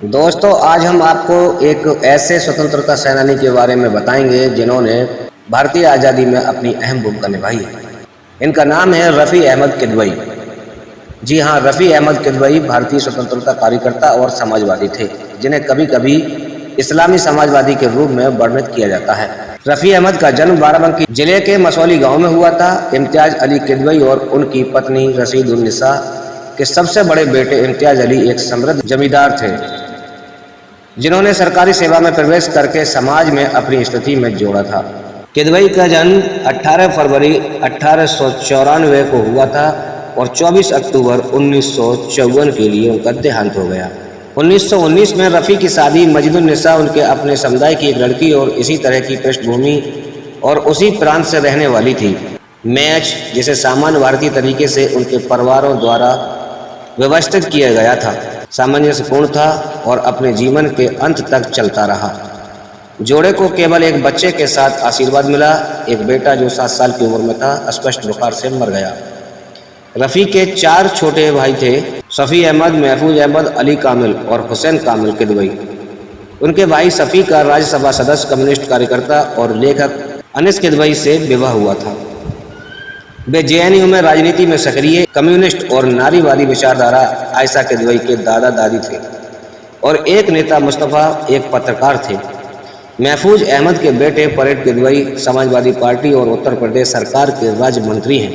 दोस्तों, आज हम आपको एक ऐसे स्वतंत्रता सेनानी के बारे में बताएंगे जिन्होंने भारतीय आज़ादी में अपनी अहम भूमिका निभाई है। इनका नाम है रफ़ी अहमद किदवई। जी हाँ, रफ़ी अहमद किदवई भारतीय स्वतंत्रता कार्यकर्ता और समाजवादी थे, जिन्हें कभी कभी इस्लामी समाजवादी के रूप में वर्णित किया जाता है। रफ़ी अहमद का जन्म बाराबंकी जिले के मसौली गांव में हुआ था। इम्तियाज़ अली किदवई और उनकी पत्नी रशीद उन निसा के सबसे बड़े बेटे इम्तियाज़ अली एक समृद्ध जमींदार थे, जिन्होंने सरकारी सेवा में प्रवेश करके समाज में अपनी स्थिति में जोड़ा था। किदवई का जन्म 18 फरवरी 1894 को हुआ था और 24 अक्टूबर 1954 के लिए उनका देहांत हो गया। 1919 में रफ़ी की शादी मजिद उन निसा, उनके अपने समुदाय की एक लड़की और इसी तरह की पृष्ठभूमि और उसी प्रांत से रहने वाली थी। मैच जिसे सामान्य भारतीय तरीके से उनके परिवारों द्वारा व्यवस्थित किया गया था, सामंजस्यपूर्ण था और अपने जीवन के अंत तक चलता रहा। जोड़े को केवल एक बच्चे के साथ आशीर्वाद मिला। एक बेटा जो 7 साल की उम्र में था, अस्पष्ट बुखार से मर गया। रफ़ी के 4 छोटे भाई थे, शफी अहमद, महफूज अहमद, अली कामिल और हुसैन कामिल किदवई। उनके भाई शफी का राज्यसभा सदस्य, कम्युनिस्ट कार्यकर्ता और लेखक अनिस किदवई से विवाह हुआ था। वे जेएनयू में राजनीति में सक्रिय कम्युनिस्ट और नारीवादी विचारधारा आयशा किदवई के दादा दादी थे और एक नेता मुस्तफ़ा एक पत्रकार थे। महफूज अहमद के बेटे परेड किदवई समाजवादी पार्टी और उत्तर प्रदेश सरकार के राज्य मंत्री हैं।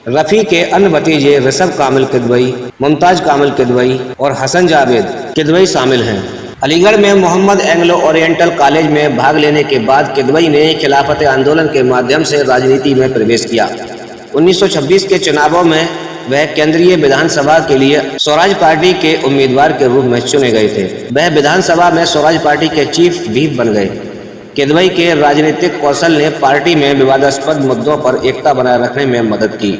रफ़ी के अन्य भतीजे ऋषभ कामिल किदवई, मुमताज कामिल किदवई और हसन जावेद किदवई शामिल हैं। अलीगढ़ में मोहम्मद एंग्लो ओरिएंटल कॉलेज में भाग लेने के बाद किदवई ने खिलाफत आंदोलन के माध्यम से राजनीति में प्रवेश किया। 1926 के चुनावों में वह केंद्रीय विधानसभा के लिए स्वराज पार्टी के उम्मीदवार के रूप में चुने गए थे। वह विधानसभा में स्वराज पार्टी के चीफ व्हिप बन गए। किदवई के राजनीतिक कौशल ने पार्टी में विवादास्पद मुद्दों पर एकता बनाए रखने में मदद की।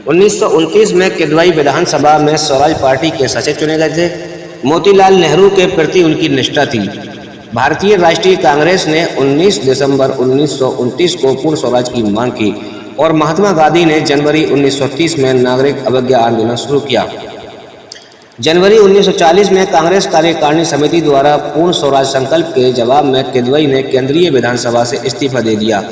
1929 में किदवई विधानसभा में स्वराज पार्टी के सचिव चुने गए थे। मोतीलाल नेहरू के प्रति उनकी निष्ठा थी। भारतीय राष्ट्रीय कांग्रेस ने 19 दिसंबर 1929 को पूर्ण स्वराज की मांग की और महात्मा गांधी ने जनवरी 1930 में नागरिक अवज्ञा आंदोलन शुरू किया। जनवरी 1940 में कांग्रेस कार्यकारिणी समिति द्वारा पूर्ण स्वराज संकल्प के जवाब में किदवई ने केंद्रीय विधानसभा से इस्तीफा दे दिया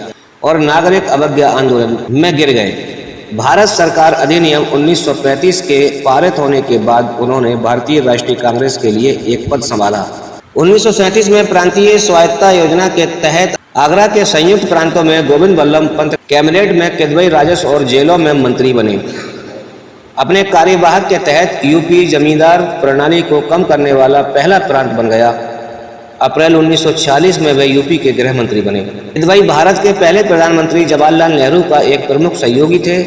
और नागरिक अवज्ञा आंदोलन में गिर गए। भारत सरकार अधिनियम 1935 के पारित होने के बाद उन्होंने भारतीय राष्ट्रीय कांग्रेस के लिए एक पद संभाला। 1937 में प्रांतीय स्वायत्तता योजना के तहत आगरा के संयुक्त प्रांतों में गोविंद वल्लभ पंत कैबिनेट में किदवई राजस्व और जेलों में मंत्री बने। अपने कार्यवाहक के तहत यूपी जमींदार प्रणाली को कम करने वाला पहला प्रांत बन गया। अप्रैल 1946 में वे यूपी के गृह मंत्री बने। किदवई भारत के पहले प्रधानमंत्री जवाहरलाल नेहरू का एक प्रमुख सहयोगी थे।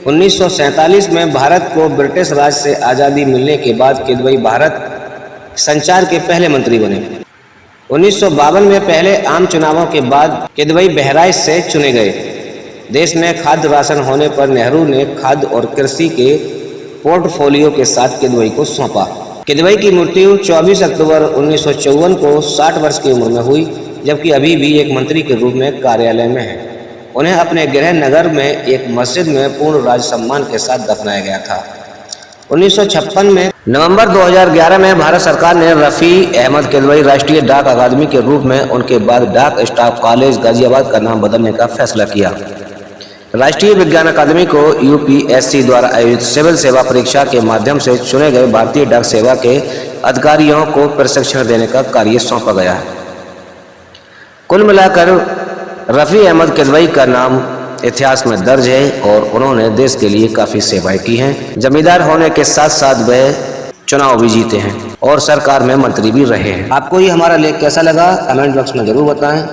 1947 में भारत को ब्रिटिश राज से आज़ादी मिलने के बाद किदवई भारत संचार के पहले मंत्री बने। 1952 में पहले आम चुनावों के बाद किदवई बहराइच से चुने गए। देश में खाद्य राशन होने पर नेहरू ने खाद्य और कृषि के पोर्टफोलियो के साथ किदवई को सौंपा। किदवई की मृत्यु 24 अक्टूबर 1954 को 60 वर्ष की उम्र में हुई, जबकि अभी भी एक मंत्री के रूप में कार्यालय में है। उन्हें अपने गृह नगर में एक मस्जिद में पूर्ण राज सम्मान के साथ दफनाया गया था। 1956 में नवंबर 2011 में भारत सरकार ने रफ़ी अहमद किदवई राष्ट्रीय डाक अकादमी के रूप में उनके बाद डाक स्टाफ कॉलेज गाजियाबाद का नाम बदलने का फैसला किया। राष्ट्रीय विज्ञान अकादमी को यूपीएससी द्वारा आयोजित सिविल सेवा परीक्षा के माध्यम से चुने गए भारतीय डाक सेवा के अधिकारियों को प्रशिक्षण देने का कार्य सौंपा गया है। कुल मिलाकर रफ़ी अहमद किदवई का नाम इतिहास में दर्ज है और उन्होंने देश के लिए काफ़ी सेवाएं की हैं। जमींदार होने के साथ साथ वह चुनाव भी जीते हैं और सरकार में मंत्री भी रहे हैं। आपको ये हमारा लेख कैसा लगा, कमेंट बॉक्स में जरूर बताएं।